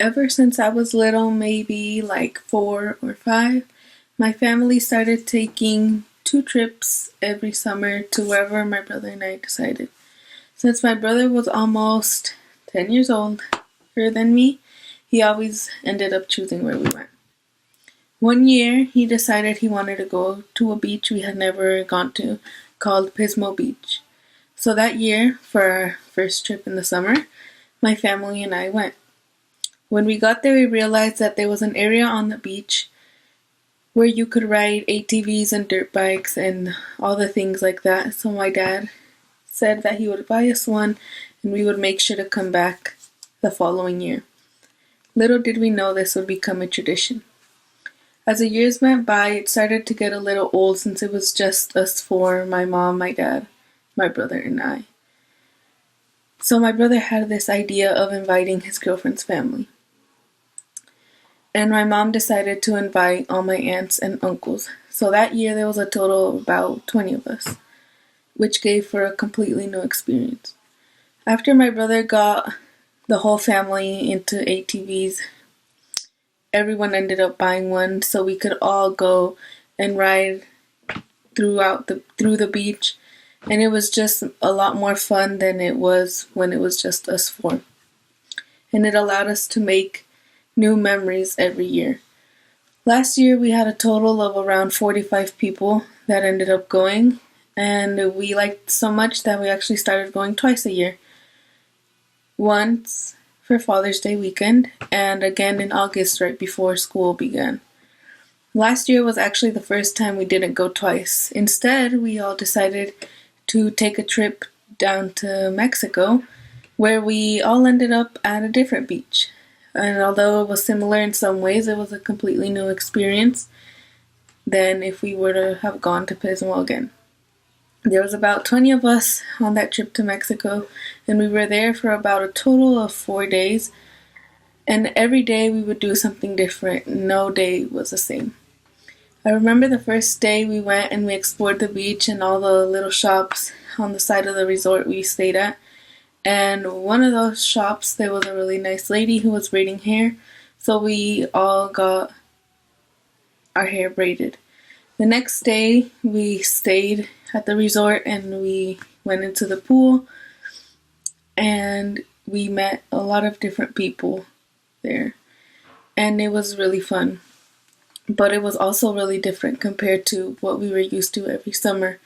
Ever since I was little, maybe like 4 or 5, my family started taking 2 trips every summer to wherever my brother and I decided. Since my brother was almost 10 years older than me, he always ended up choosing where we went. One year, he decided he wanted to go to a beach we had never gone to, called Pismo Beach. So that year, for our first trip in the summer, my family and I went. When we got there, we realized that there was an area on the beach where you could ride ATVs and dirt bikes and all the things like that. So my dad said that he would buy us one and we would make sure to come back the following year. Little did we know this would become a tradition. As the years went by, it started to get a little old since it was just us four, my mom, my dad, my brother, and I. So my brother had this idea of inviting his girlfriend's family. And my mom decided to invite all my aunts and uncles. So that year there was a total of about 20 of us, which gave for a completely new experience. After my brother got the whole family into ATVs, everyone ended up buying one so we could all go and ride through the beach, and it was just a lot more fun than it was when it was just us four. And it allowed us to make new memories every year. Last year we had a total of around 45 people that ended up going, and we liked so much that we actually started going twice a year. Once for Father's Day weekend, and again in August right before school began. Last year was actually the first time we didn't go twice. Instead, we all decided to take a trip down to Mexico, where we all ended up at a different beach. And although it was similar in some ways, it was a completely new experience than if we were to have gone to Pismo again. There was about 20 of us on that trip to Mexico, and we were there for about a total of 4 days. And every day we would do something different. No day was the same. I remember the first day we went and we explored the beach and all the little shops on the side of the resort we stayed at. And one of those shops, there was a really nice lady who was braiding hair, so we all got our hair braided. The next day, we stayed at the resort and we went into the pool, and we met a lot of different people there. And it was really fun. But it was also really different compared to what we were used to every summer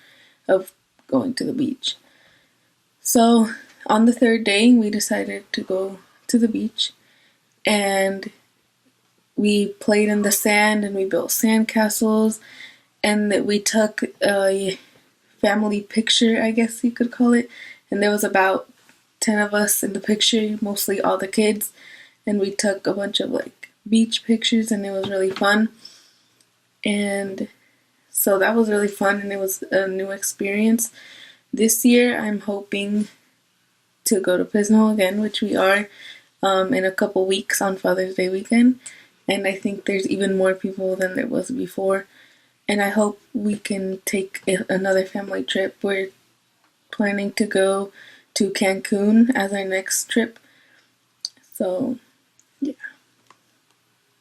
of going to the beach. So on the third day, we decided to go to the beach, and we played in the sand and we built sandcastles, and we took a family picture, I guess you could call it. And there was about 10 of us in the picture, mostly all the kids, and we took a bunch of beach pictures, and it was really fun. And so that was really fun, and it was a new experience. This year I'm hoping to go to Pismo again, which we are in a couple weeks on Father's Day weekend, and I think there's even more people than there was before, and I hope we can take another family trip. We're planning to go to Cancun as our next trip, so yeah.